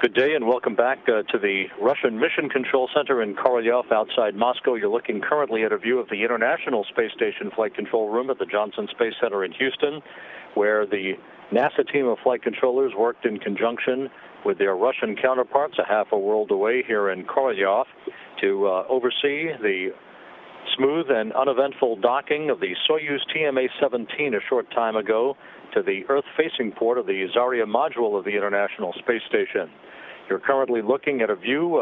Good day and welcome back to the Russian Mission Control Center in Korolyov outside Moscow. You're looking currently at a view of the International Space Station Flight Control Room at the Johnson Space Center in Houston, where the NASA team of flight controllers worked in conjunction with their Russian counterparts a half a world away here in Korolyov to oversee the smooth and uneventful docking of the Soyuz TMA-17 a short time ago to the Earth-facing port of the Zarya module of the International Space Station. You're currently looking at a view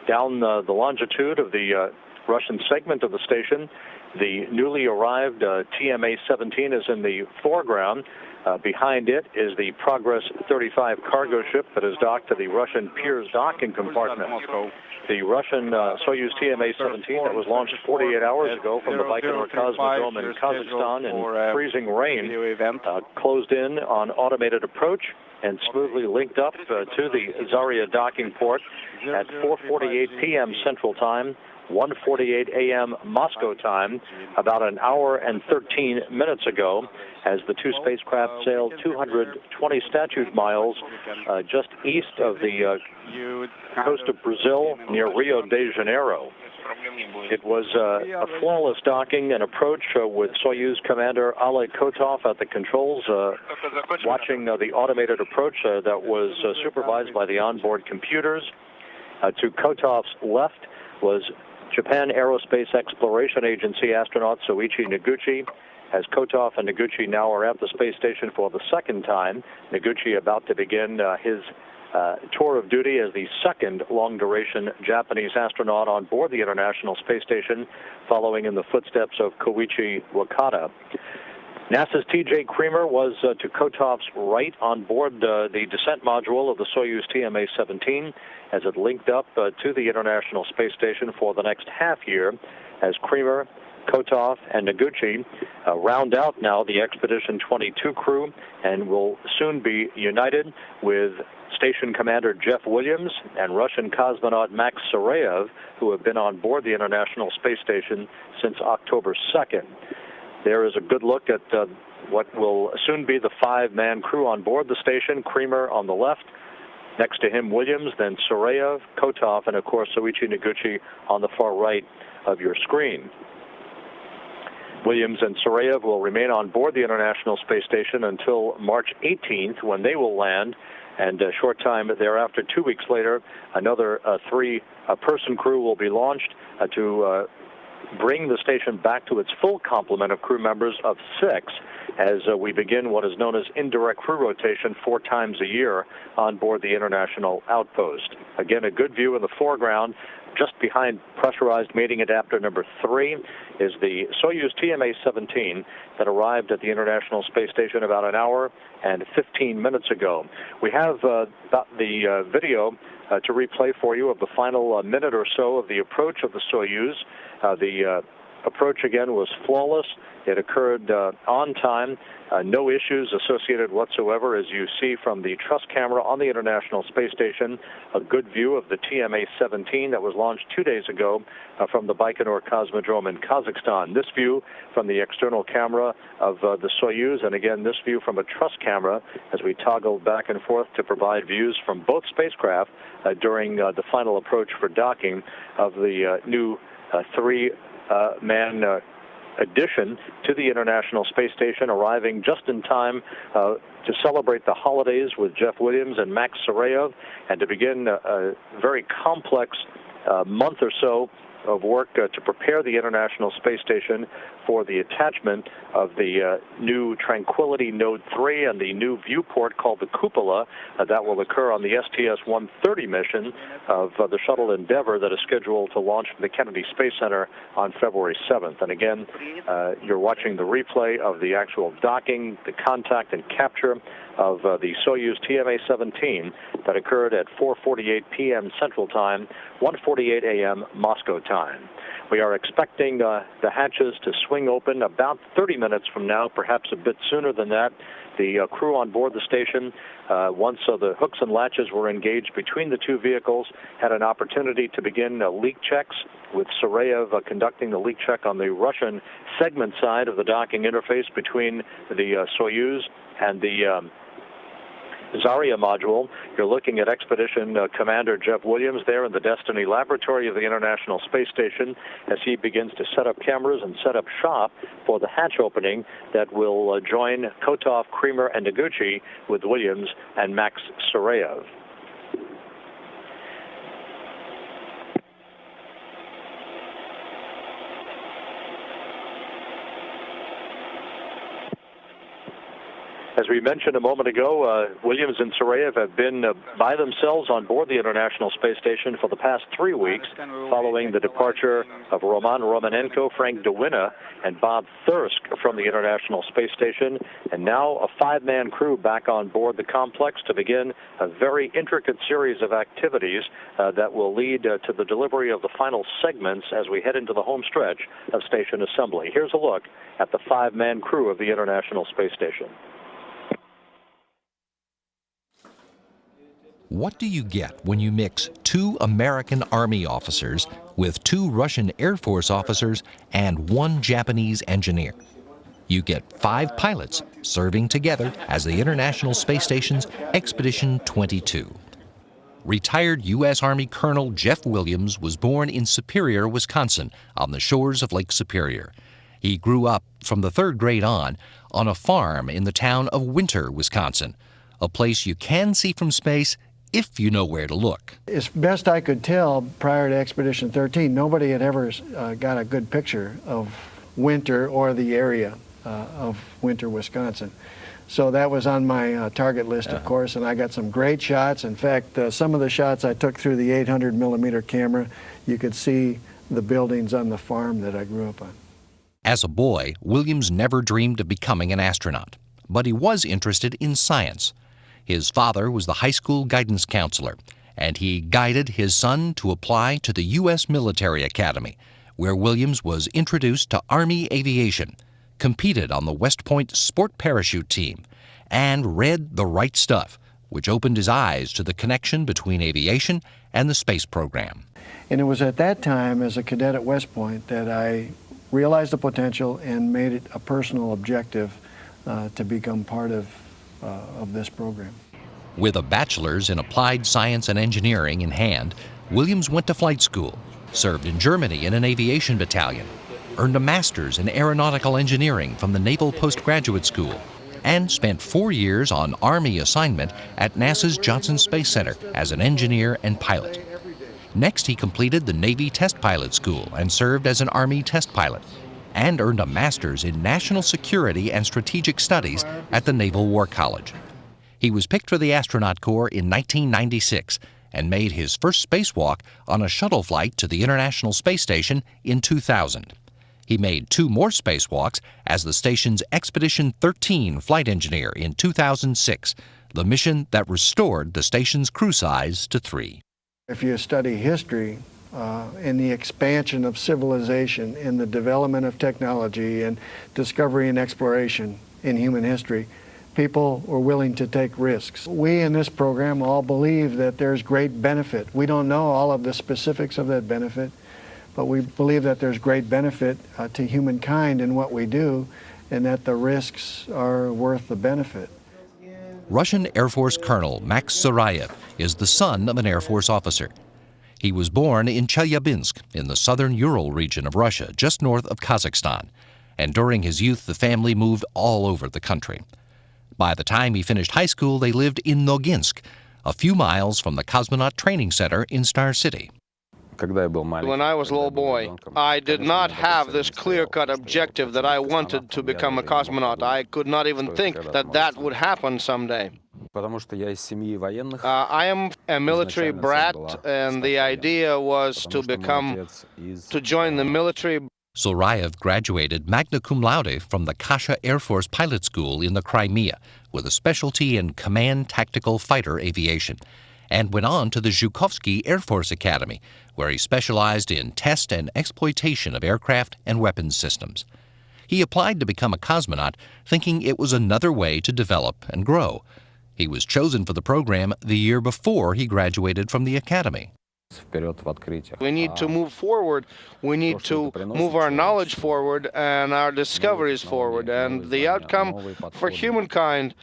down the longitude of the Russian segment of the station. The newly arrived TMA-17 is in the foreground. Behind it is the Progress 35 cargo ship that is docked to the Russian Piers docking compartment. The Russian Soyuz TMA-17 that was launched 48 hours ago from the Baikonur Cosmodrome in Kazakhstan in freezing rain closed in on automated approach and smoothly linked up to the Zarya docking port at 4:48 p.m. Central Time, 1:48 a.m. Moscow time, about an hour and 13 minutes ago, as the two spacecraft sailed 220 statute miles just east of the coast of Brazil near Rio de Janeiro. It was a flawless docking and approach with Soyuz commander Oleg Kotov at the controls, watching the automated approach that was supervised by the onboard computers. To Kotov's left was Japan Aerospace Exploration Agency astronaut Soichi Noguchi. As Kotov and Noguchi now are at the space station for the second time, Noguchi about to begin his tour of duty as the second long-duration Japanese astronaut on board the International Space Station, following in the footsteps of Koichi Wakata. NASA's T.J. Creamer was to Kotov's right on board the descent module of the Soyuz TMA-17 as it linked up to the International Space Station for the next half year, as Creamer, Kotov, and Noguchi round out now the Expedition 22 crew and will soon be united with Station Commander Jeff Williams and Russian cosmonaut Max Suraev, who have been on board the International Space Station since October 2nd. There is a good look at what will soon be the five-man crew on board the station, Creamer on the left, next to him Williams, then Suraev, Kotov, and of course Soichi Noguchi on the far right of your screen. Williams and Suraev will remain on board the International Space Station until March 18th, when they will land, and a short time thereafter, 2 weeks later, another three-person crew will be launched to bring the station back to its full complement of crew members of 6 as we begin what is known as indirect crew rotation 4 times a year on board the International Outpost. Again, a good view in the foreground. Just behind pressurized mating adapter number 3 is the Soyuz TMA-17 that arrived at the International Space Station about an hour and 15 minutes ago. We have the video to replay for you of the final minute or so of the approach of the Soyuz. The approach, again, was flawless. It occurred on time. No issues associated whatsoever, as you see from the truss camera on the International Space Station. A good view of the TMA-17 that was launched 2 days ago from the Baikonur Cosmodrome in Kazakhstan. This view from the external camera of the Soyuz, and again, this view from a truss camera as we toggled back and forth to provide views from both spacecraft during the final approach for docking of the new three-man addition to the International Space Station, arriving just in time to celebrate the holidays with Jeff Williams and Max Suraev, and to begin a very complex month or so of work to prepare the International Space Station for the attachment of the new Tranquility Node 3 and the new viewport called the Cupola that will occur on the STS-130 mission of the shuttle Endeavour that is scheduled to launch from the Kennedy Space Center on February 7th. And again, you're watching the replay of the actual docking, the contact and capture of the Soyuz TMA-17 that occurred at 4:48 p.m. Central Time, 1:48 a.m. Moscow time. We are expecting the hatches to swing open about 30 minutes from now, perhaps a bit sooner than that. The crew on board the station, once the hooks and latches were engaged between the two vehicles, had an opportunity to begin leak checks, with Suraev conducting the leak check on the Russian segment side of the docking interface between the Soyuz and the Zarya module. You're looking at Expedition Commander Jeff Williams there in the Destiny Laboratory of the International Space Station as he begins to set up cameras and set up shop for the hatch opening that will join Kotov, Creamer, and Noguchi with Williams and Max Suraev. As we mentioned a moment ago, Williams and Suraev have been by themselves on board the International Space Station for the past 3 weeks, following the departure of Roman Romanenko, Frank DeWinna, and Bob Thirsk from the International Space Station, and now a 5-man crew back on board the complex to begin a very intricate series of activities that will lead to the delivery of the final segments as we head into the home stretch of station assembly. Here's a look at the 5-man crew of the International Space Station. What do you get when you mix 2 American Army officers with 2 Russian Air Force officers and 1 Japanese engineer? You get 5 pilots serving together as the International Space Station's Expedition 22. Retired U.S. Army Colonel Jeff Williams was born in Superior, Wisconsin, on the shores of Lake Superior. He grew up from the 3rd grade on a farm in the town of Winter, Wisconsin, a place you can see from space if you know where to look. As best I could tell, prior to Expedition 13, nobody had ever got a good picture of Winter or the area of Winter, Wisconsin. So that was on my target list, of course, and I got some great shots. In fact, some of the shots I took through the 800mm camera, you could see the buildings on the farm that I grew up on. As a boy, Williams never dreamed of becoming an astronaut, but he was interested in science. His father was the high school guidance counselor, and he guided his son to apply to the U.S. Military Academy, where Williams was introduced to Army aviation, competed on the West Point sport parachute team, and read The Right Stuff, which opened his eyes to the connection between aviation and the space program. And it was at that time, as a cadet at West Point, that I realized the potential and made it a personal objective to become part of this program. With a bachelor's in applied science and engineering in hand, Williams went to flight school, served in Germany in an aviation battalion, earned a master's in aeronautical engineering from the Naval Postgraduate School, and spent 4 years on Army assignment at NASA's Johnson Space Center as an engineer and pilot. Next, he completed the Navy Test Pilot School and served as an Army test pilot, and earned a master's in national security and strategic studies at the Naval War College. He was picked for the astronaut corps in 1996 and made his first spacewalk on a shuttle flight to the International Space Station in 2000. He made 2 more spacewalks as the station's Expedition 13 flight engineer in 2006, the mission that restored the station's crew size to 3. If you study history, in the expansion of civilization, in the development of technology and discovery and exploration in human history, people were willing to take risks. We in this program all believe that there's great benefit. We don't know all of the specifics of that benefit, but we believe that there's great benefit to humankind in what we do, and that the risks are worth the benefit. Russian Air Force Colonel Max Suraev is the son of an Air Force officer. He was born in Chelyabinsk in the southern Ural region of Russia, just north of Kazakhstan, and during his youth the family moved all over the country. By the time he finished high school, they lived in Noginsk, a few miles from the Cosmonaut Training Center in Star City. When I was a little boy, I did not have this clear-cut objective that I wanted to become a cosmonaut. I could not even think that that would happen someday. I am a military brat, and the idea was to join the military. Suraev graduated magna cum laude from the Kasha Air Force Pilot School in the Crimea with a specialty in command tactical fighter aviation, and went on to the Zhukovsky Air Force Academy, where he specialized in test and exploitation of aircraft and weapons systems. He applied to become a cosmonaut, thinking it was another way to develop and grow. He was chosen for the program the year before he graduated from the academy. We need to move forward. We need to move our knowledge forward and our discoveries forward. And the outcome for humankind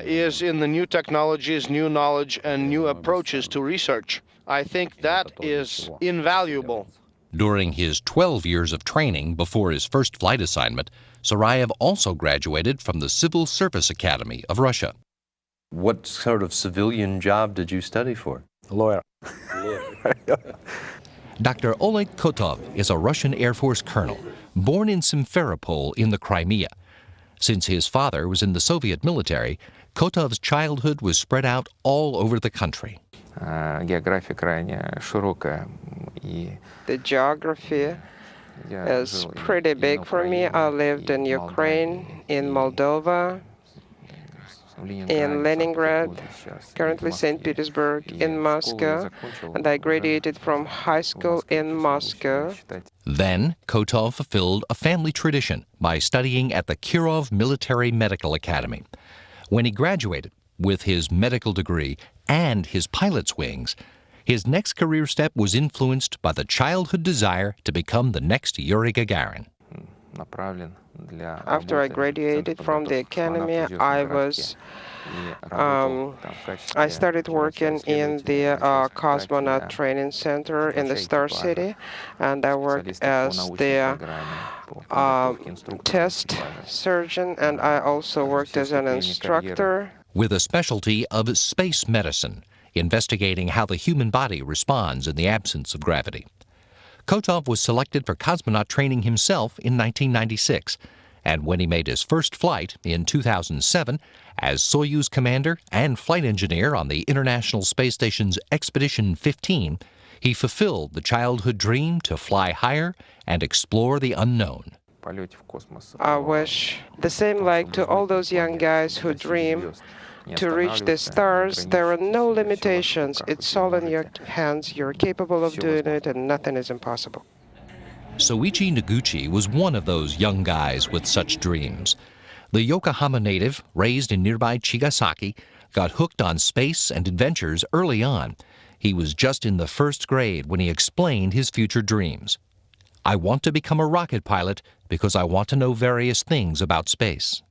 is in the new technologies, new knowledge, and new approaches to research. I think that is invaluable. During his 12 years of training before his first flight assignment, Suraev also graduated from the Civil Service Academy of Russia. What sort of civilian job did you study for? Lawyer. Dr. Oleg Kotov is a Russian Air Force colonel, born in Simferopol in the Crimea. Since his father was in the Soviet military, Kotov's childhood was spread out all over the country. The geography is pretty big for me. I lived in Ukraine, in Moldova, in Leningrad, currently St. Petersburg, in Moscow, and I graduated from high school in Moscow. Then Kotov fulfilled a family tradition by studying at the Kirov Military Medical Academy. When he graduated with his medical degree and his pilot's wings, his next career step was influenced by the childhood desire to become the next Yuri Gagarin. After I graduated from the academy, I started working in the cosmonaut training center in the Star City, and I worked as the test surgeon, and I also worked as an instructor. With a specialty of space medicine, investigating how the human body responds in the absence of gravity. Kotov was selected for cosmonaut training himself in 1996, and when he made his first flight in 2007 as Soyuz commander and flight engineer on the International Space Station's Expedition 15, he fulfilled the childhood dream to fly higher and explore the unknown. I wish the same like to all those young guys who dream to reach the stars. There are no limitations. It's all in your hands. You're capable of doing it, and nothing is impossible. Soichi Noguchi was one of those young guys with such dreams. The Yokohama native, raised in nearby Chigasaki, got hooked on space and adventures early on. He was just in the first grade when he explained his future dreams. I want to become a rocket pilot because I want to know various things about space.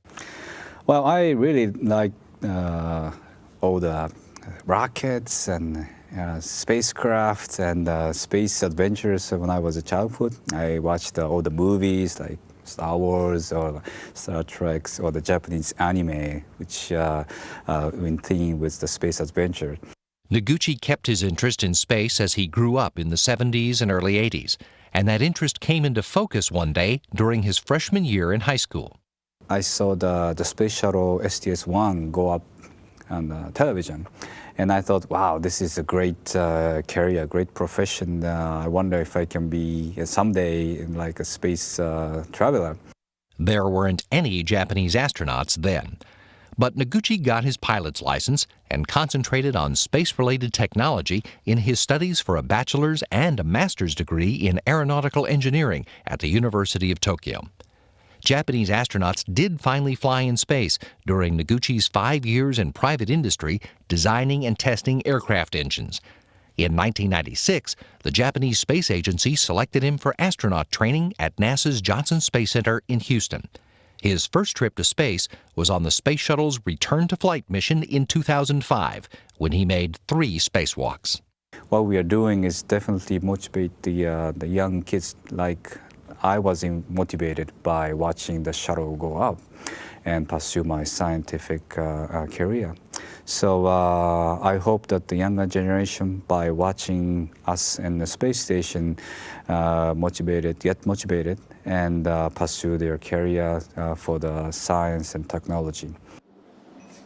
Well, I really like all the rockets and spacecraft and space adventures when I was a childhood. I watched all the movies like Star Wars or Star Trek or the Japanese anime, which in theme with the space adventure. Noguchi kept his interest in space as he grew up in the 70s and early 80s, and that interest came into focus one day during his freshman year in high school. I saw the space shuttle STS-1 go up on television, and I thought, wow, this is a great career, great profession. I wonder if I can be someday like a space traveler. There weren't any Japanese astronauts then, but Noguchi got his pilot's license and concentrated on space-related technology in his studies for a bachelor's and a master's degree in aeronautical engineering at the University of Tokyo. Japanese astronauts did finally fly in space during Noguchi's 5 years in private industry designing and testing aircraft engines. In 1996, the Japanese Space Agency selected him for astronaut training at NASA's Johnson Space Center in Houston. His first trip to space was on the Space Shuttle's return-to-flight mission in 2005, when he made 3 spacewalks. What we are doing is definitely motivate the young kids like I was motivated by watching the shuttle go up and pursue my scientific career. So I hope that the younger generation, by watching us in the space station, get motivated and pursue their career for the science and technology.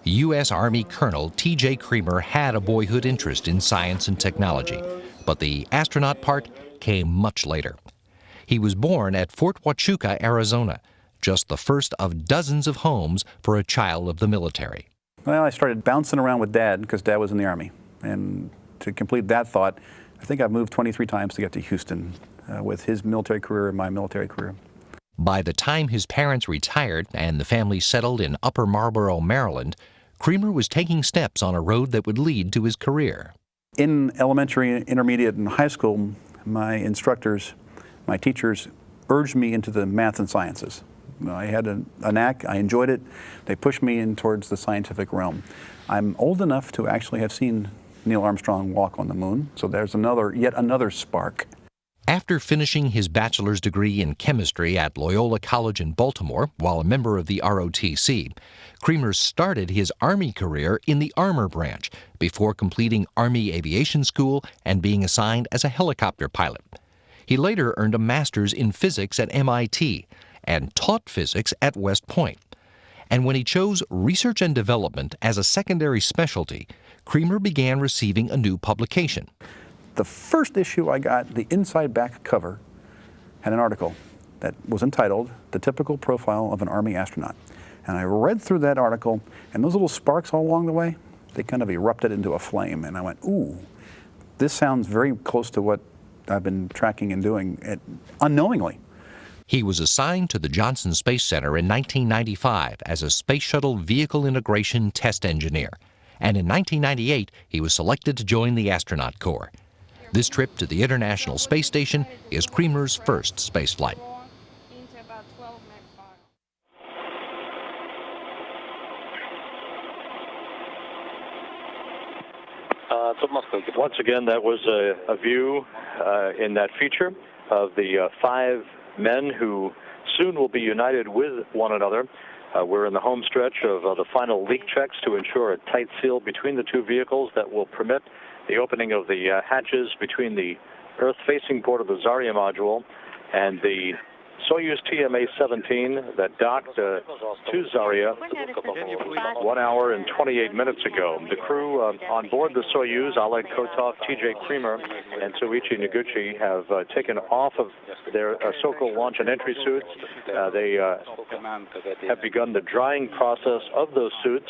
U.S. Army Colonel T.J. Creamer had a boyhood interest in science and technology, but the astronaut part came much later. He was born at Fort Huachuca, Arizona, just the first of dozens of homes for a child of the military. Well, I started bouncing around with Dad because Dad was in the Army. And to complete that thought, I think I've moved 23 times to get to Houston with his military career and my military career. By the time his parents retired and the family settled in Upper Marlboro, Maryland, Creamer was taking steps on a road that would lead to his career. In elementary, intermediate, and high school, my instructors, my teachers urged me into the math and sciences. I had a knack, I enjoyed it. They pushed me in towards the scientific realm. I'm old enough to actually have seen Neil Armstrong walk on the moon, so there's yet another spark. After finishing his bachelor's degree in chemistry at Loyola College in Baltimore while a member of the ROTC, Creamer started his Army career in the armor branch before completing Army Aviation School and being assigned as a helicopter pilot. He later earned a master's in physics at MIT and taught physics at West Point. And when he chose research and development as a secondary specialty, Creamer began receiving a new publication. The first issue I got, the inside back cover, had an article that was entitled "The Typical Profile of an Army Astronaut." And I read through that article, and those little sparks all along the way, they kind of erupted into a flame. And I went, ooh, this sounds very close to what I've been tracking and doing unknowingly. He was assigned to the Johnson Space Center in 1995 as a Space Shuttle Vehicle Integration Test Engineer. And in 1998, he was selected to join the Astronaut Corps. This trip to the International Space Station is Creamer's first spaceflight. Once again, that was a view in that feature of the 5 men who soon will be united with one another. We're in the home stretch of the final leak checks to ensure a tight seal between the two vehicles that will permit the opening of the hatches between the Earth-facing port of the Zarya module and the Soyuz TMA-17 that docked to Zarya 1 hour and 28 minutes ago. The crew on board the Soyuz, Oleg, Kotov, TJ Creamer, and Soichi Noguchi, have taken off of their Sokol launch and entry suits. They have begun the drying process of those suits.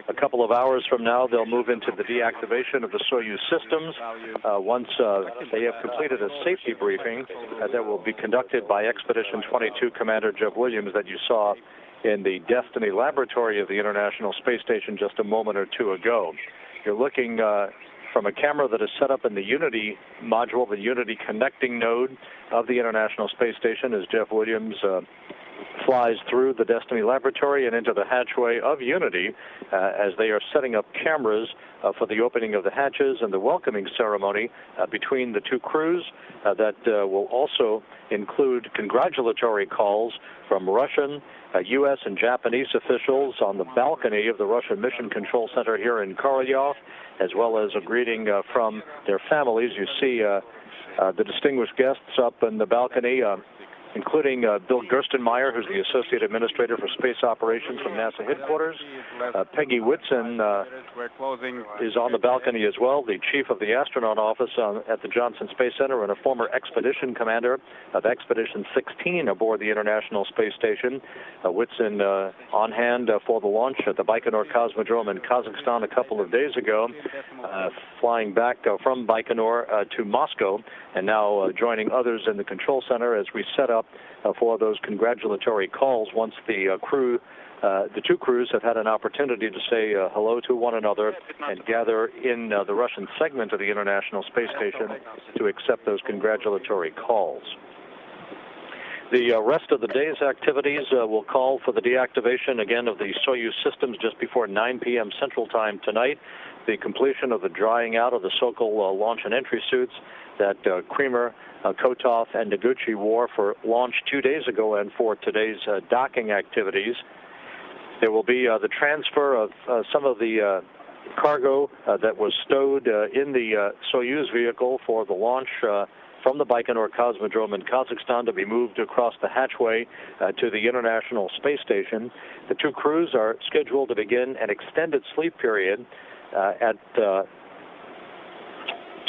A couple of hours from now, they'll move into the deactivation of the Soyuz systems. Once they have completed a safety briefing that will be conducted by Expedition 22 Commander Jeff Williams that you saw in the Destiny laboratory of the International Space Station just a moment or two ago. You're looking from a camera that is set up in the Unity module, the Unity connecting node of the International Space Station, as Jeff Williams flies through the Destiny laboratory and into the hatchway of Unity as they are setting up cameras for the opening of the hatches and the welcoming ceremony between the two crews that will also include congratulatory calls from Russian, U.S. and Japanese officials on the balcony of the Russian Mission Control Center here in Korolyov, as well as a greeting from their families. You see the distinguished guests up in the balcony, including Bill Gerstenmaier, who's the Associate Administrator for Space Operations from NASA headquarters. Peggy Whitson is on the balcony as well, the Chief of the Astronaut Office at the Johnson Space Center and a former expedition commander of Expedition 16 aboard the International Space Station. Whitson on hand for the launch at the Baikonur Cosmodrome in Kazakhstan a couple of days ago, flying back from Baikonur to Moscow, and now joining others in the control center as we set up for those congratulatory calls once the two crews have had an opportunity to say hello to one another and gather in the Russian segment of the International Space Station to accept those congratulatory calls. The rest of the day's activities will call for the deactivation again of the Soyuz systems just before 9 p.m. Central Time tonight, the completion of the drying out of the Sokol launch and entry suits that Creamer, Kotov, and Noguchi wore for launch 2 days ago and for today's docking activities. There will be the transfer of some of the cargo that was stowed in the Soyuz vehicle for the launch from the Baikonur Cosmodrome in Kazakhstan to be moved across the hatchway to the International Space Station. The two crews are scheduled to begin an extended sleep period at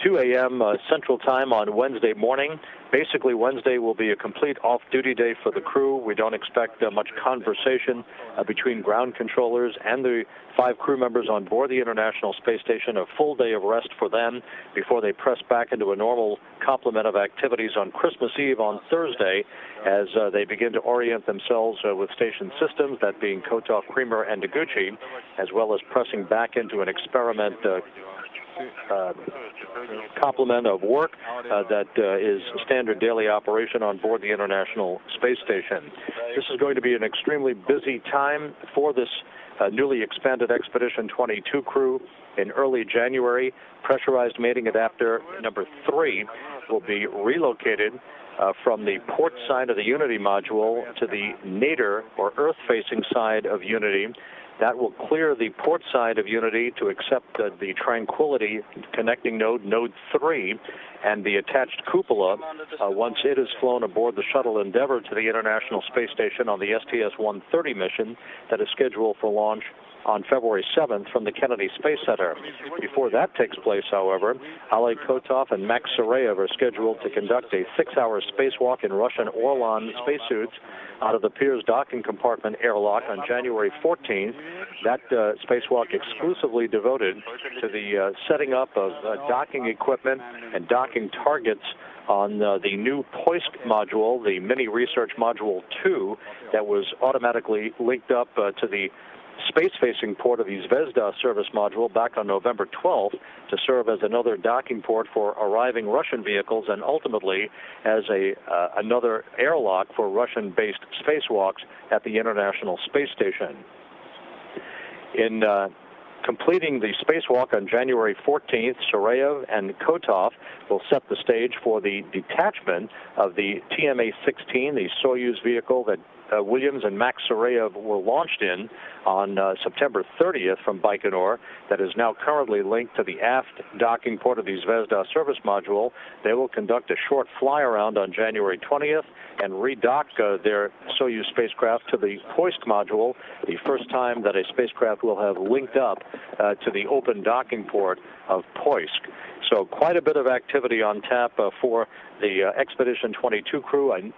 2 a.m. Central Time on Wednesday morning. Basically, Wednesday will be a complete off-duty day for the crew. We don't expect much conversation between ground controllers and the 5 crew members on board the International Space Station. A full day of rest for them before they press back into a normal complement of activities on Christmas Eve on Thursday as they begin to orient themselves with station systems, that being Kotov, Creamer, and Noguchi, as well as pressing back into an experiment complement of work that is standard daily operation on board the International Space Station. This is going to be an extremely busy time for this newly expanded Expedition 22 crew. In early January, pressurized mating adapter number 3 will be relocated from the port side of the Unity module to the nadir, or Earth-facing side of Unity. That will clear the port side of Unity to accept the Tranquility connecting node, node 3, and the attached cupola once it is flown aboard the shuttle Endeavour to the International Space Station on the STS-130 mission that is scheduled for launch on February 7th from the Kennedy Space Center. Before that takes place, however, Oleg Kotov and Max Suraev are scheduled to conduct a 6-hour spacewalk in Russian Orlan spacesuits out of the Pirs docking compartment airlock on January 14th. That spacewalk exclusively devoted to the setting up of docking equipment and docking targets on the new POISC module, the Mini Research Module 2, that was automatically linked up to the space-facing port of the Zvezda service module back on November 12th to serve as another docking port for arriving Russian vehicles and ultimately as another airlock for Russian-based spacewalks at the International Space Station. In completing the spacewalk on January 14th, Suraev and Kotov will set the stage for the detachment of the TMA-16, the Soyuz vehicle that Williams and Max Suraev were launched in on September 30th from Baikonur, that is now currently linked to the aft docking port of the Zvezda service module. They will conduct a short fly-around on January 20th and redock their Soyuz spacecraft to the POISC module, the first time that a spacecraft will have linked up to the open docking port of POISC. So quite a bit of activity on tap for the Expedition 22 crew, a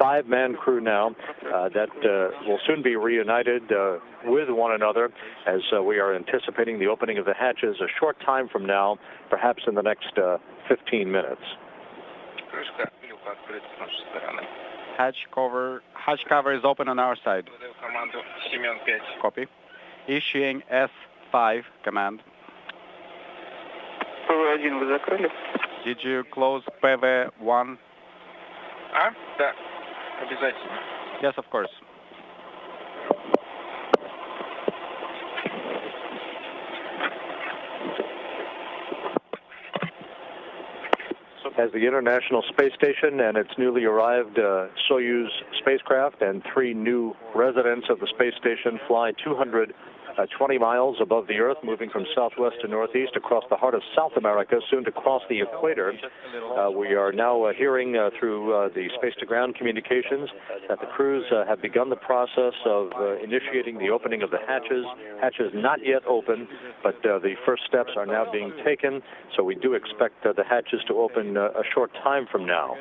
5-man crew now that will soon be reunited with one another as we are anticipating the opening of the hatches a short time from now, perhaps in the next 15 minutes. Hatch cover is open on our side. Copy. Issuing S5 command. Did you close PV1? Да, обязательно. Yes, of course. As the International Space Station and its newly arrived Soyuz spacecraft and 3 new residents of the space station fly 220 miles above the Earth, moving from southwest to northeast across the heart of South America, soon to cross the equator. We are now hearing through the space-to-ground communications that the crews have begun the process of initiating the opening of the hatches. Hatches not yet open, but the first steps are now being taken, so we do expect the hatches to open a short time from now.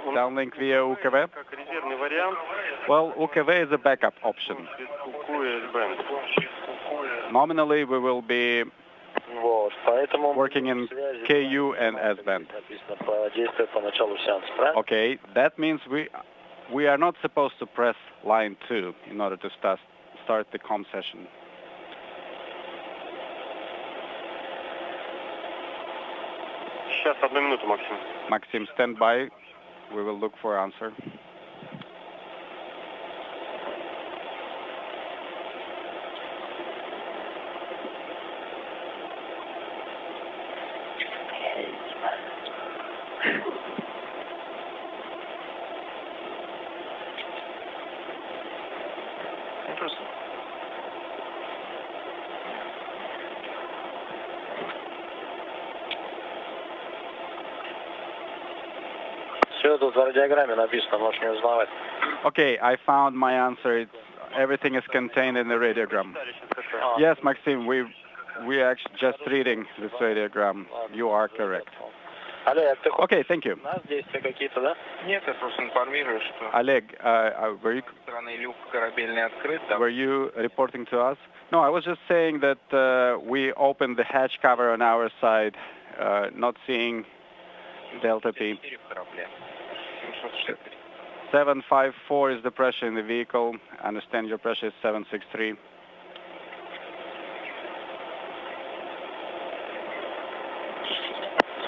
Downlink via UKV? Well, UKV is a backup option. Nominally, we will be working in KU and S-band. Okay, that means we are not supposed to press line 2 in order to start the comm session. Сейчас, 1 минуту, Maxim. Maxim, stand by. We will look for answer. Okay, I found my answer. Everything is contained in the radiogram. Yes, Maxim, we are actually just reading this radiogram. You are correct. Okay, thank you. Oleg, were you reporting to us? No, I was just saying that we opened the hatch cover on our side, not seeing Delta P. 754 is the pressure in the vehicle. I understand your pressure is 763.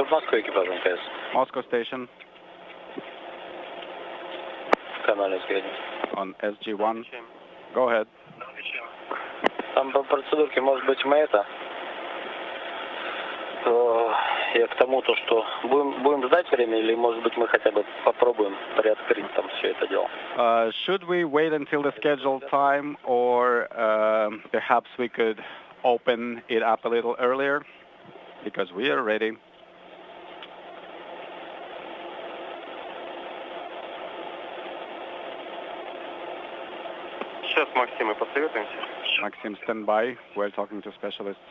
Москву экипаж МКС. Moscow station Канальный сведения. on SG1. Go ahead. Там по процедурке, может быть, мы это... Я к тому, то, что будем ждать время, или, может быть, мы хотя бы попробуем приоткрыть там все это дело. Should we wait until the scheduled time, or perhaps we could open it up a little earlier? Because we are ready. Сейчас, Максим, мы посоветуемся. Maxim, stand by. We're talking to specialists.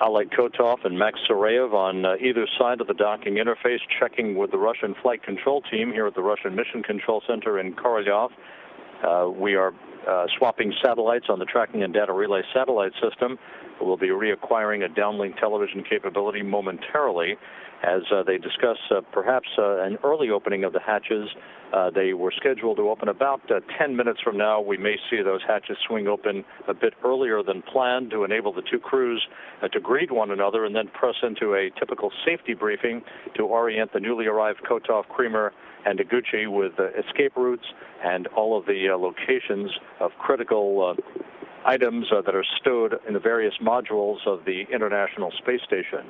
Oleg Kotov and Max Suraev on either side of the docking interface, checking with the Russian flight control team here at the Russian Mission Control Center in Korolyov. We are swapping satellites on the tracking and data relay satellite system. We'll be reacquiring a downlink television capability momentarily as they discuss perhaps an early opening of the hatches. They were scheduled to open about 10 minutes from now. We may see those hatches swing open a bit earlier than planned to enable the two crews to greet one another and then press into a typical safety briefing to orient the newly arrived Kotov, Creamer, and Noguchi with escape routes and all of the locations of critical items that are stowed in the various modules of the International Space Station.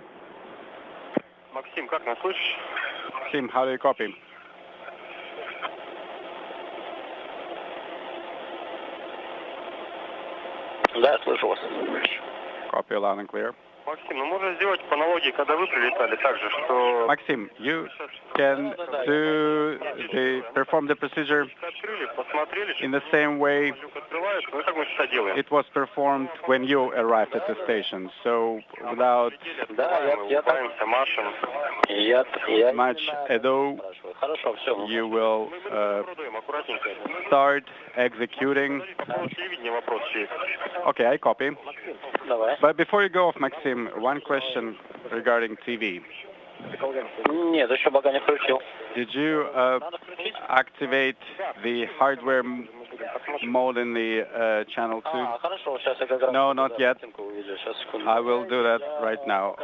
Максим, как нас слышишь? Maxim, how do you copy? Да, слышу вас. Copy loud and clear. Максим, ну можно сделать по аналогии, когда вы прилетали, так же, что... Maxim, you can perform the procedure in the same way it was performed when you arrived at the station. So without much ado, you will start executing. Okay, I copy. But before you go off, Maxim, one question regarding TV. Нет, еще пока не включил. Did you activate the hardware mode in the channel 2? No, not yet. I will do that right now.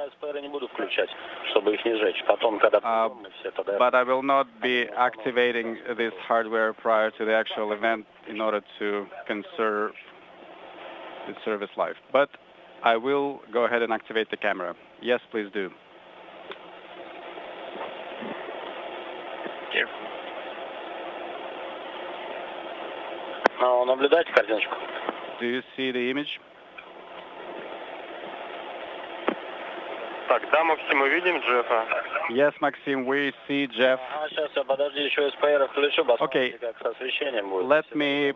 But I will not be activating this hardware prior to the actual event in order to conserve the service life. But I will go ahead and activate the camera. Yes, please do. Наблюдайте картиночку. Do you see the image? Так, да, Максим, мы видим Джеффа. Yes, Maxim, we see Jeff. Сейчас я подожди, еще СПР включу, посмотрите, как с освещением будет. Let me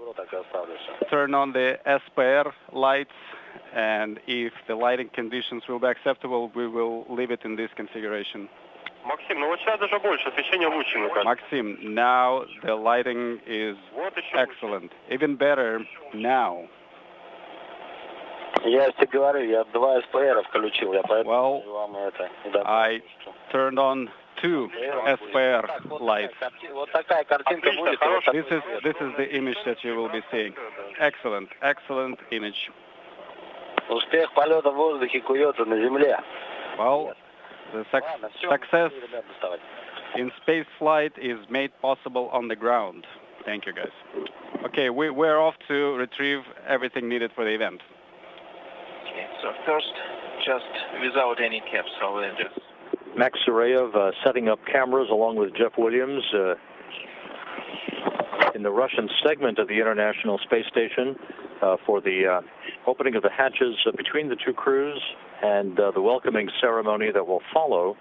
turn on the SPR lights, and if the lighting conditions will be acceptable, we will leave it in this configuration. Максим, ну вот сейчас даже больше, освещение лучше. Maxim, now the lighting is excellent. Even better now. Я тебе говорю, я 2 СПР включил, я поэтому вам это... I turned on 2 SPR lights. Вот такая картинка будет. This is the image that you will be seeing. Excellent, excellent image. Успех полета в воздухе куется на земле. Well, the success in space flight is made possible on the ground. Thank you, guys. Okay, we're off to retrieve everything needed for the event. Okay, so first, just without any capsule, and just... Max Suraev setting up cameras along with Jeff Williams in the Russian segment of the International Space Station for the opening of the hatches between the two crews and the welcoming ceremony that will follow,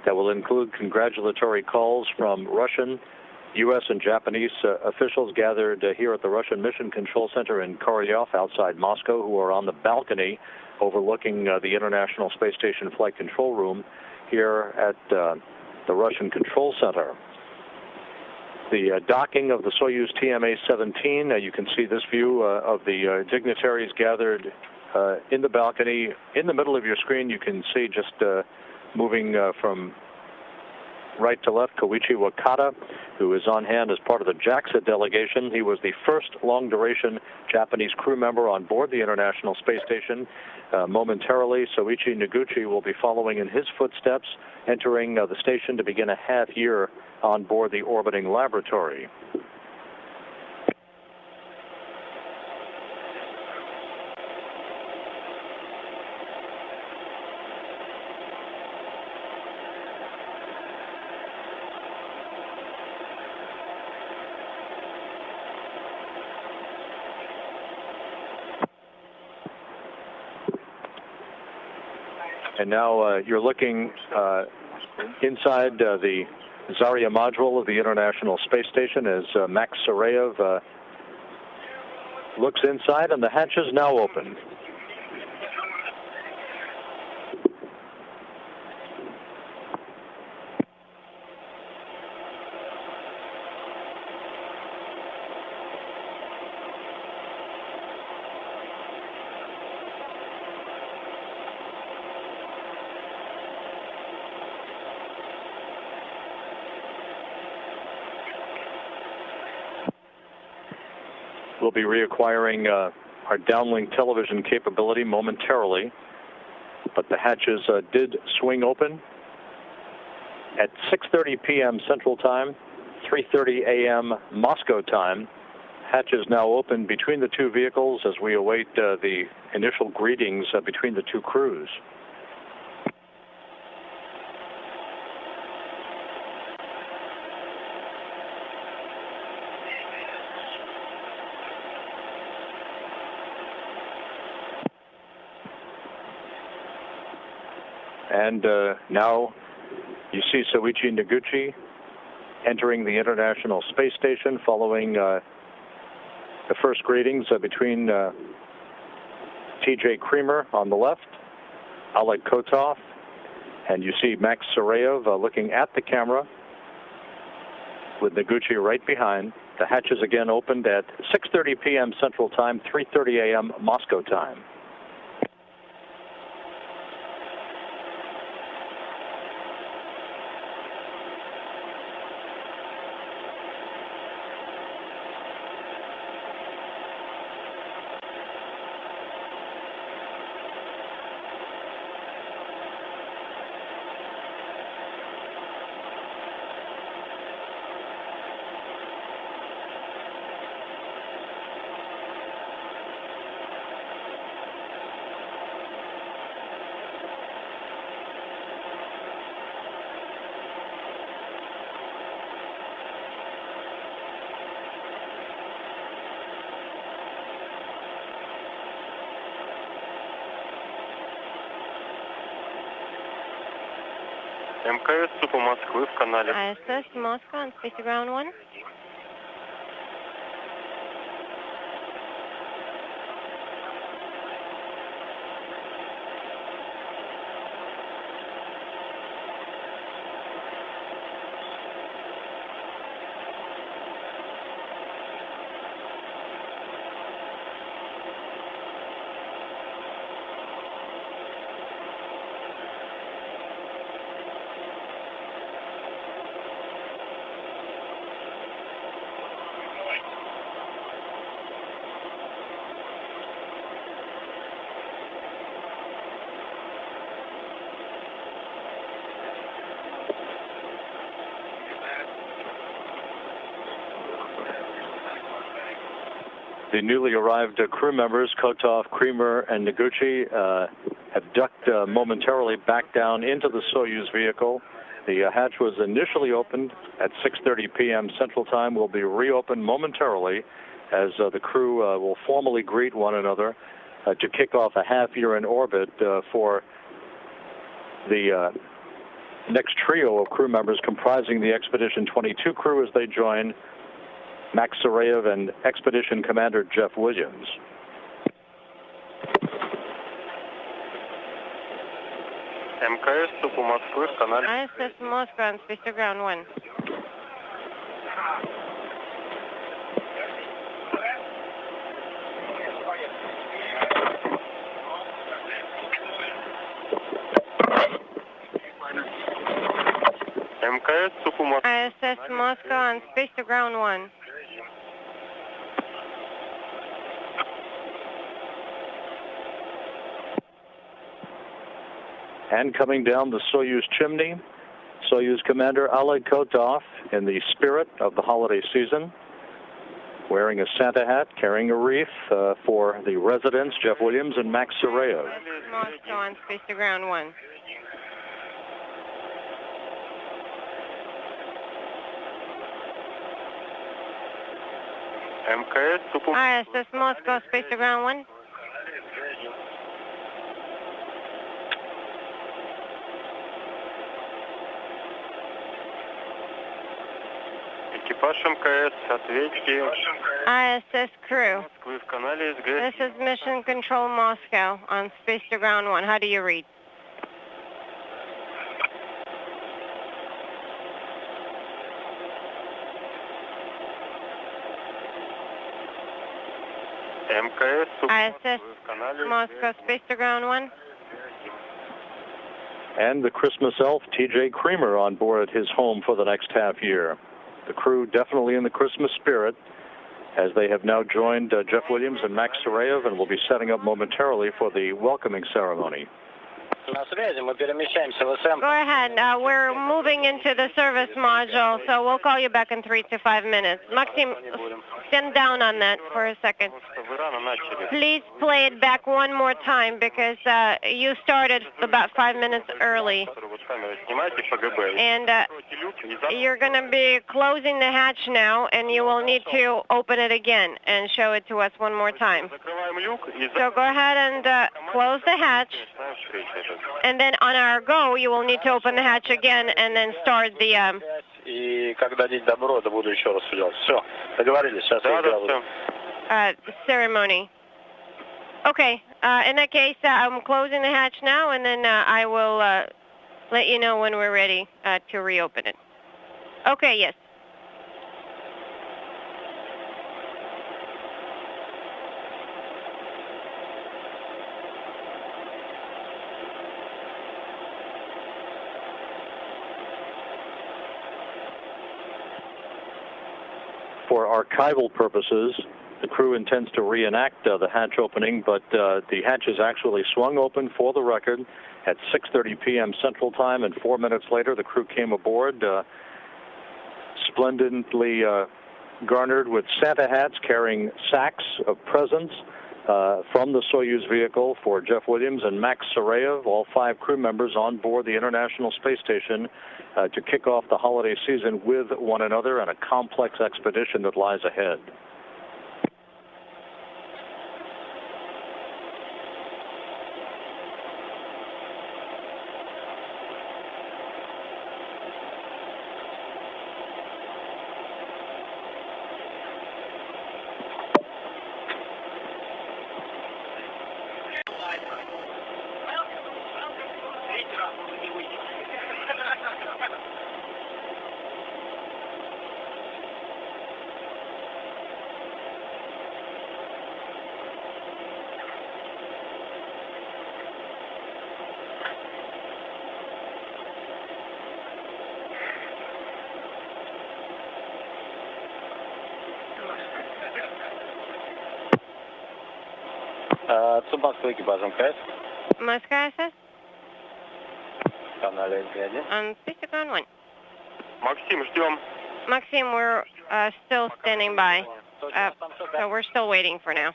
that will include congratulatory calls from Russian, U.S. and Japanese officials gathered here at the Russian Mission Control Center in Korolyov outside Moscow, who are on the balcony overlooking the International Space Station Flight Control Room here at the Russian Control Center. The docking of the Soyuz TMA-17, you can see this view of the dignitaries gathered in the balcony. In the middle of your screen, you can see just moving from right to left, Koichi Wakata, who is on hand as part of the JAXA delegation. He was the first long-duration Japanese crew member on board the International Space Station. Momentarily, Soichi Noguchi will be following in his footsteps, entering the station to begin a half year on board the orbiting laboratory. And now you're looking inside the Zarya module of the International Space Station as Max Suraev looks inside, and the hatch is now open. We'll be reacquiring our downlink television capability momentarily, but the hatches did swing open at 6:30 p.m. Central Time, 3:30 a.m. Moscow time. Hatch is now open between the two vehicles as we await the initial greetings between the two crews. And now you see Soichi Noguchi entering the International Space Station following the first greetings between T.J. Creamer on the left, Oleg Kotov, and you see Max Suraev looking at the camera with Noguchi right behind. The hatches again opened at 6:30 p.m. Central Time, 3:30 a.m. Moscow time. МКС СУПа Москвы в канале. ISS Moscow on Space Ground 1. The newly arrived crew members, Kotov, Creamer, and Noguchi, have ducked momentarily back down into the Soyuz vehicle. The hatch was initially opened at 6:30 p.m. Central Time. Will be reopened momentarily as the crew will formally greet one another to kick off a half year in orbit for the next trio of crew members comprising the Expedition 22 crew as they join Max Suraev and Expedition Commander Jeff Williams. МКС СУПа Москвы в канале. ISS Moscow on Space Ground 1. МКС СУПа Москвы. ISS Moscow on Space Ground 1. And coming down the Soyuz chimney, Soyuz Commander Oleg Kotov in the spirit of the holiday season, wearing a Santa hat, carrying a wreath for the residents, Jeff Williams and Max Suraev. Moscow on Space to Ground 1. ISS Moscow, Space to Ground 1. ISS crew. This is Mission Control Moscow on Space to Ground 1. How do you read? ISS Moscow, Space to Ground 1. And the Christmas elf, T.J. Creamer, on board at his home for the next half year. The crew definitely in the Christmas spirit, as they have now joined Jeff Williams and Max Suraev and will be setting up momentarily for the welcoming ceremony. Go ahead. We're moving into the service module, so we'll call you back in 3 to 5 minutes. Maxim, stand down on that for a second. Please play it back one more time because you started about 5 minutes early. And you're going to be closing the hatch now, and you will need to open it again and show it to us one more time. So go ahead and close the hatch. And then on our go, you will need to open the hatch again and then start the ceremony. Okay. In that case, I'm closing the hatch now, and then I will let you know when we're ready to reopen it. Okay, yes. For archival purposes, the crew intends to reenact the hatch opening, but the hatch is actually swung open for the record at 6:30 p.m. Central Time, and 4 minutes later the crew came aboard, splendidly garnered with Santa hats carrying sacks of presents from the Soyuz vehicle for Jeff Williams and Max Suraev, all 5 crew members on board the International Space Station to kick off the holiday season with one another and a complex expedition that lies ahead. Московским экипажем КС. Moscow SS? Канале связи. On Space to Ground 1. Maxim, ждем. Maxim, we're still standing by. So we're still waiting for now.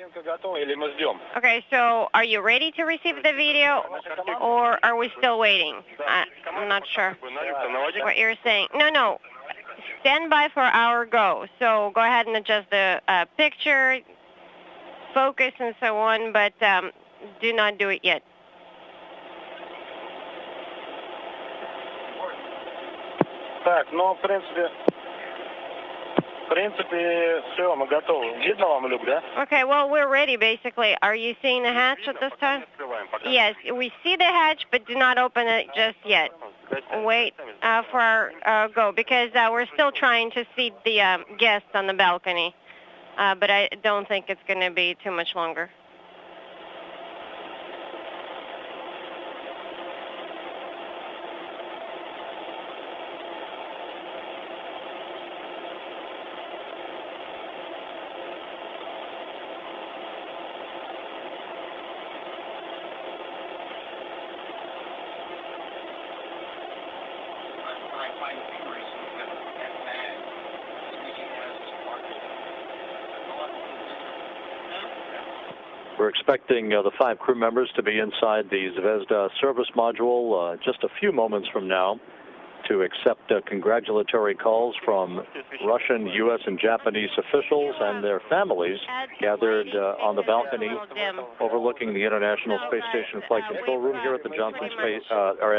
Okay, so are you ready to receive the video, or are we still waiting? I'm not sure what you're saying. No. Stand by for our go. So go ahead and adjust the picture, focus, and so on, but do not do it yet. Так, ну, в принципе, все, мы готовы. Видно вам люк, да? Okay, well, we're ready, basically. Are you seeing the hatch at this time? Yes, we see the hatch, but do not open it just yet. Wait for our go, because we're still trying to seat the guests on the balcony. But I don't think it's going to be too much longer. We're expecting the 5 crew members to be inside the Zvezda service module just a few moments from now to accept congratulatory calls from Russian, U.S., and Japanese officials and their families gathered on the balcony overlooking the International Space Station Flight Control Room here at the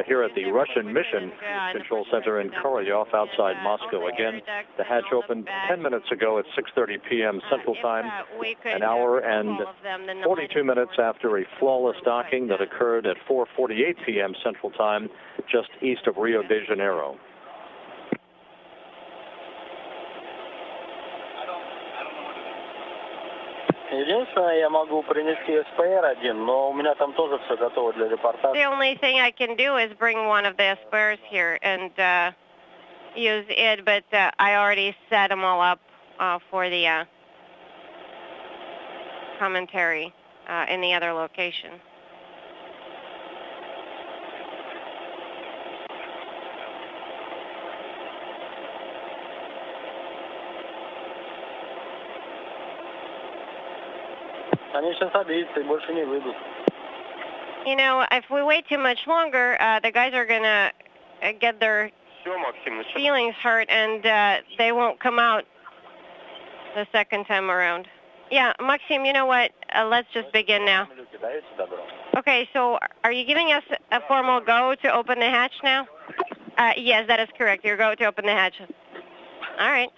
here at the Russian Mission Control Center in Korolyov outside Moscow. Again, the hatch opened 10 minutes ago at 6:30 p.m. Central Time, an hour and 42 minutes after a flawless docking that occurred at 4:48 p.m. Central Time, just east of Rio de Janeiro. Единственное, я могу принести СПР-1, но у меня там тоже все готово для репортажа. The only thing I can do is bring one of the SPRs here and use it, but I already set them all up for the commentary in the other location. Они сейчас обидятся и больше не выйдут. You know, if we wait too much longer, the guys are going to get their feelings hurt and they won't come out the second time around. Yeah, Maxim, you know what? Let's just begin now. Okay, so are you giving us a formal go to open the hatch now? Yes, that is correct. Your go to open the hatch. All right.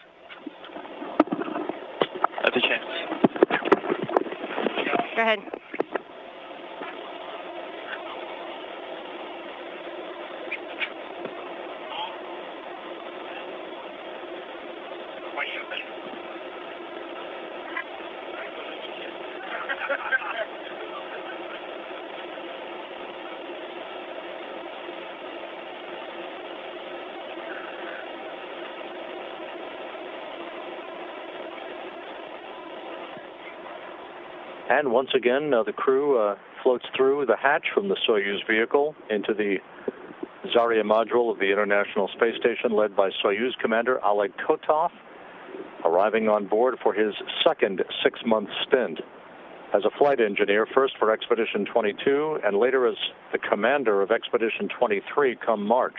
Отвечаем. Go ahead. And once again, the crew floats through the hatch from the Soyuz vehicle into the Zarya module of the International Space Station, led by Soyuz Commander Oleg Kotov, arriving on board for his second 6-month stint as a flight engineer, first for Expedition 22 and later as the commander of Expedition 23 come March.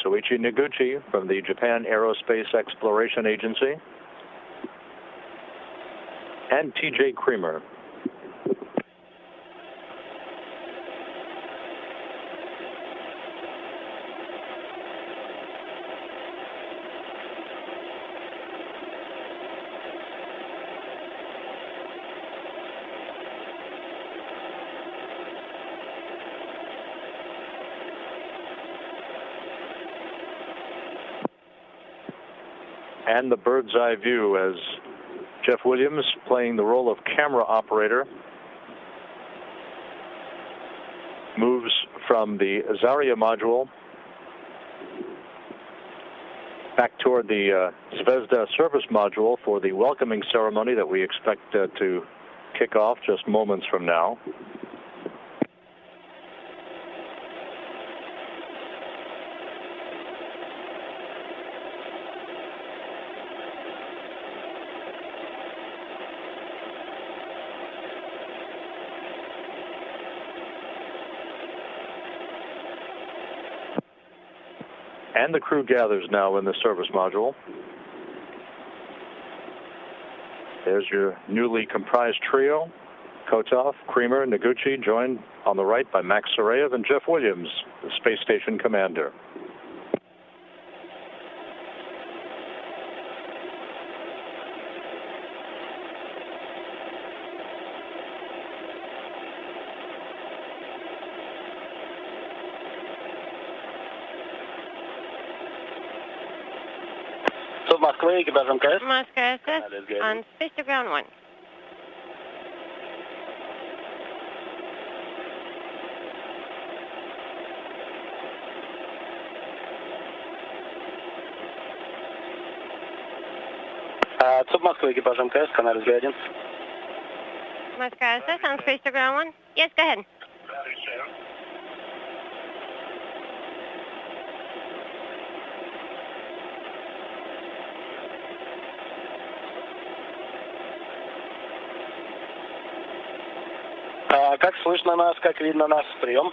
Soichi Noguchi from the Japan Aerospace Exploration Agency, and T.J. Creamer. And the bird's eye view as Jeff Williams, playing the role of camera operator, moves from the Zarya module back toward the Zvezda service module for the welcoming ceremony that we expect to kick off just moments from now. And the crew gathers now in the service module. There's your newly comprised trio, Kotov, Creamer, Noguchi, joined on the right by Max Suraev and Jeff Williams, the space station commander. Москва, экипаж МКС. Moscow SS on space to ground 1. ЦУП Москва, экипаж МКС, канал СГ-1. Moscow SS on space to ground 1. Yes, go ahead. Как слышно нас, как видно нас? Прием.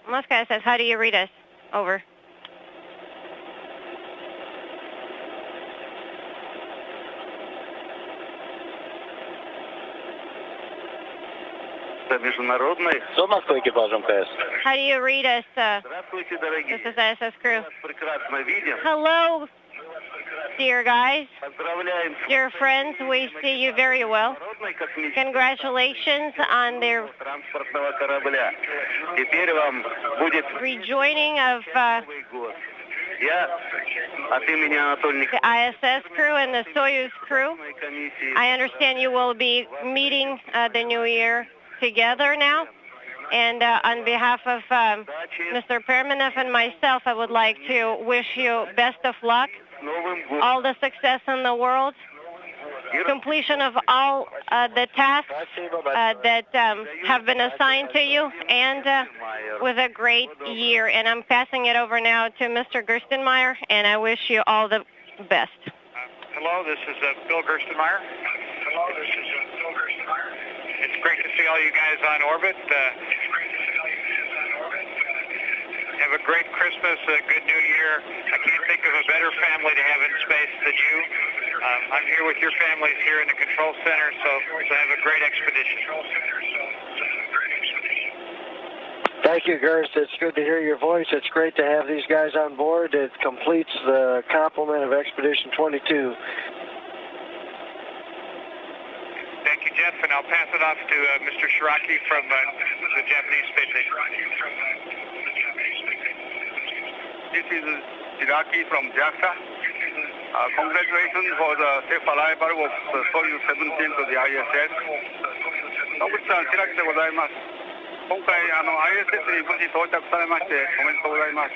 Moscow SS, how do you read us? Over. Международный. ЦУП Москва, экипаж МКС. How do you read us? Здравствуйте, дорогие. This is ISS crew. Прекрасно видим. Hello, dear guys, Поздравляем. dear friends. We see you very well. Congratulations on their Транспортного корабля. Теперь вам будет rejoining of Новый год. Я от имени Анатолия the ISS crew and the Soyuz crew. комиссии I understand you will be meeting the new year together now. And on behalf of Mr. Permanev and myself, I would like to wish you best of luck, Новым годом. all the success in the world, completion of all the tasks that have been assigned to you, and with a great year. And I'm passing it over now to Mr. Gerstenmaier, and I wish you all the best. Hello, this is Bill Gerstenmaier. It's great to see all you guys on orbit. Have a great Christmas, a good New Year. I can't think of a better family to have in space than you. I'm here with your families here in the control center, so have a great expedition. Thank you, Gerst. It's good to hear your voice. It's great to have these guys on board. It completes the complement of Expedition 22. Thank you, Jeff, and I'll pass it off to Mr. Shiraki from the Japanese Space Station. This is Shiraki from JAXA. Congratulations for the safe arrival of the Soyuz 17 to the ISS. 野口さん、白木でございます。今回、ISS に無事到着されまして、おめでとうございます。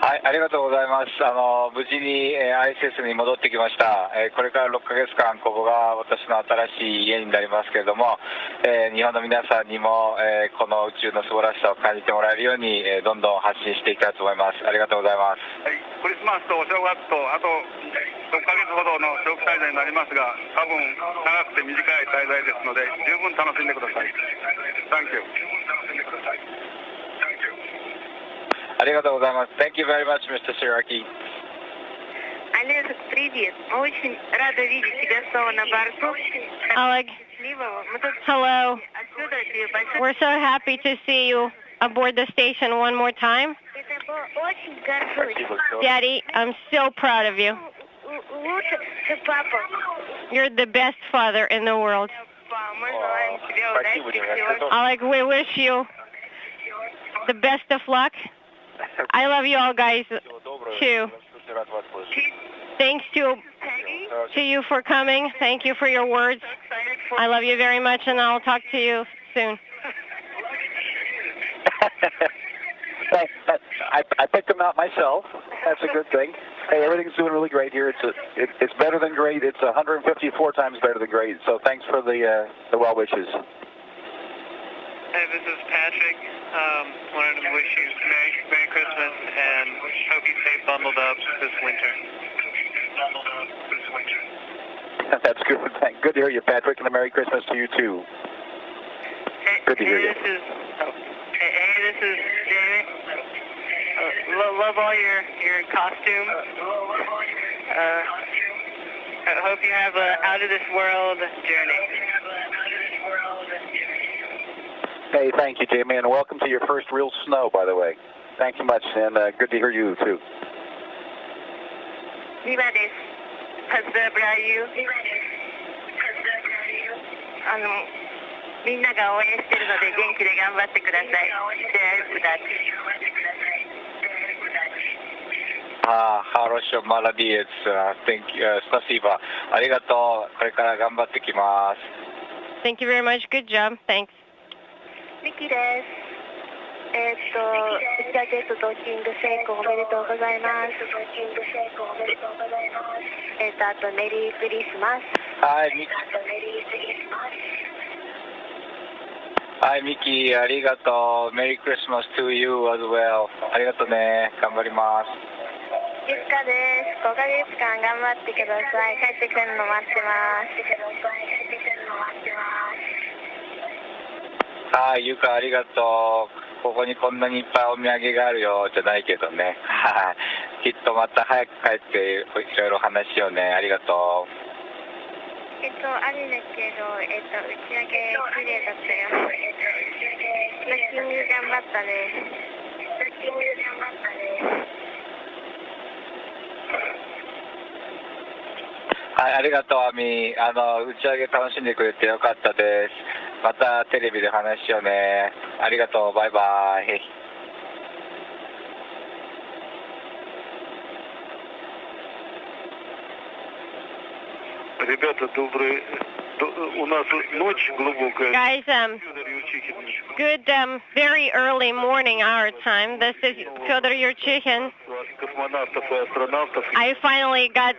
はい、ありがとうございます。無事に ISS に戻ってきました。これから6ヶ月間、ここが私の新しい家になりますけれども、日本の皆さんにも、この宇宙の素晴らしさを感じてもらえるように、どんどん発信していきたいと思います。ありがとうございます。はい、クリスマスとお正月と、あと6ヶ月ほどの長期滞在になりますが、多分長くて短い滞在ですので、十分楽しんでください。Thank you. ありがとうございます。Thank you very much, Mr. Shiraki. Oleg, привет. Очень рада видеть тебя снова на борту. Oleg, hello. We're so happy to see you aboard the station one more time. Daddy, I'm so proud of you. You're the best father in the world. Oleg, we wish you the best of luck. I love you all guys too. Thanks to you for coming. Thank you for your words. I love you very much, and I'll talk to you soon. I picked them out myself. That's a good thing. Hey, everything's doing really great here. It's better than great. It's 154 times better than great. So thanks for the well wishes. Hey, this is Patrick. Wanted to wish you Merry Christmas and hope you stay bundled up this winter. That's good. Good to hear you, Patrick, and a Merry Christmas to you too. Good to hear you. This is David. Love all your costumes. I hope you have an out of this world journey. Hey, thank you, Jamie, and welcome to your first real snow, by the way. Thank you much, and good to hear you, too. Viva this. Поздравляю. みんなが応援してるので元気で頑張ってください。Хорошо, молодец. Спасибо. ありがとう。これから頑張ってきます。 Thank you very much. Good job. Thanks. Nikkiです。打ち上げとドッキング成功おめでとうございます。あとメリークリスマス。はい、はい、ミキ、ありがとう。メリークリスマス to you as well。ありがとうね。頑張ります。ゆっかです。5ヶ月間頑張ってください。帰ってくるの待ってます。はい、ゆかありがとう。ここにこんなにいっぱいお土産があるよじゃないけどね。はい。きっとまた早く帰っていろいろ話しようね。ありがとう。あれだけど、打ち上げ綺麗だったよ。ドッキング頑張ったね。はい、ありがとう、アミ。打ち上げ楽しんでくれてよかったです。またテレビで話しようね。ありがとう、バイバイ。Ребята, у нас ночь глубокая. Guys, good, very early morning our time. This is Fyodor Yurchikhin. Космонавтов и астронавтов. I finally got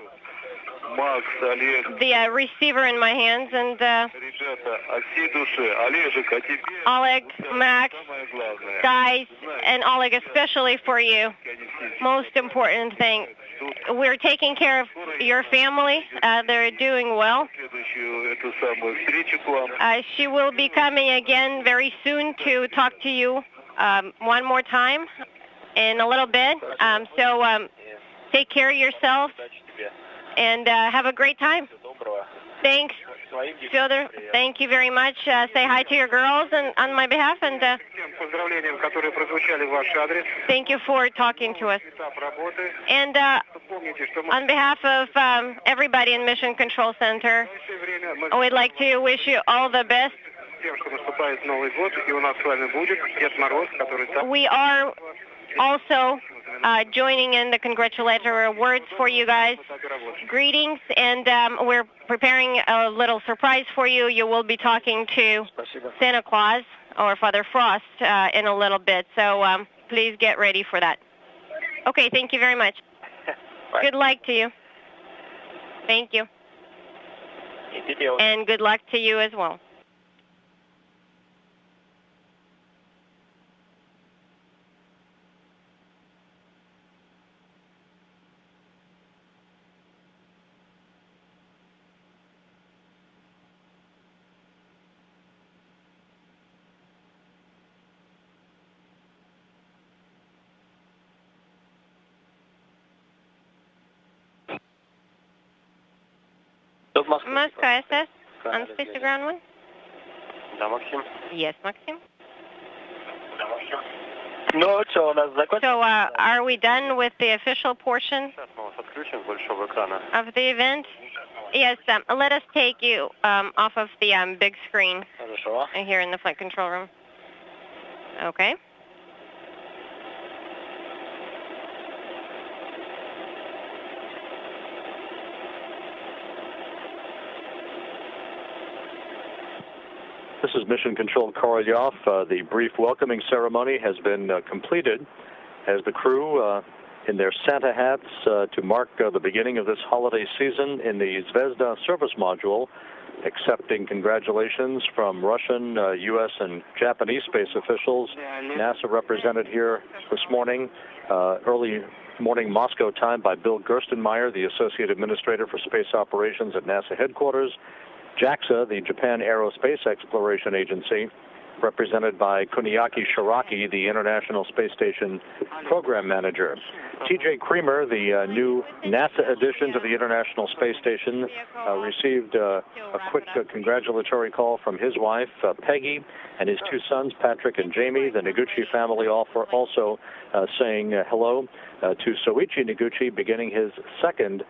Макс, Олег. the receiver in my hands, and Ребята, от всей души. Олежек, а тебе Oleg, Max, самое главное. guys, and Oleg especially for you. Most important thing, we're taking care of your family. They're doing well. Следующую эту самую встречу к вам. She will be coming again very soon to talk to you one more time in a little bit. So take care of yourself and have a great time. Thanks, Fyodor. Thank you very much. Say hi to your girls and on my behalf, and thank you for talking to us. And on behalf of everybody in Mission Control Center, we'd like to wish you all the best. We are also joining in the congratulatory words for you guys. Greetings, and we're preparing a little surprise for you. You will be talking to Santa Claus or Father Frost in a little bit, so please get ready for that. Okay, thank you very much. Good luck to you. Thank you. And good luck to you as well. Moscow SS, on space to ground one. Да, Maxim. Yes, Maxim. Да, Maxim. Ну, что, у нас закончилось? So, are we done with the official portion of the event? Yes, let us take you off of the big screen here in the flight control room. Okay. This is Mission Control Korolyov. The brief welcoming ceremony has been completed as the crew in their Santa hats to mark the beginning of this holiday season in the Zvezda service module, accepting congratulations from Russian, U.S., and Japanese space officials. NASA represented here this morning, early morning Moscow time, by Bill Gerstenmaier, the Associate Administrator for Space Operations at NASA headquarters. JAXA, the Japan Aerospace Exploration Agency, represented by Kuniaki Shiraki, the International Space Station Program Manager. T.J. Creamer, the new NASA addition to the International Space Station, received a quick congratulatory call from his wife, Peggy, and his two sons, Patrick and Jamie. The Noguchi family also saying hello to Soichi Noguchi, beginning his second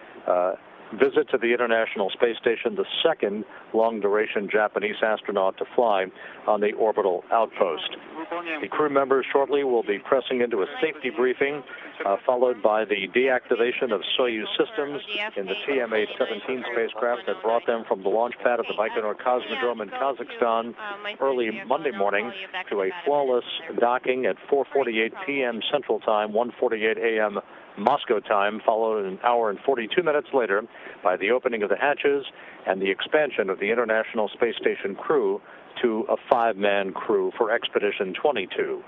visit to the International Space Station, the second long-duration Japanese astronaut to fly on the orbital outpost. The crew members shortly will be pressing into a safety briefing, followed by the deactivation of Soyuz systems in the TM-817 spacecraft that brought them from the launch pad at the Baikonur Cosmodrome in Kazakhstan early Monday morning to a flawless docking at 4:48 p.m. Central Time, 1:48 a.m. Moscow time, followed an hour and 42 minutes later by the opening of the hatches and the expansion of the International Space Station crew to a 5-man crew for Expedition 22.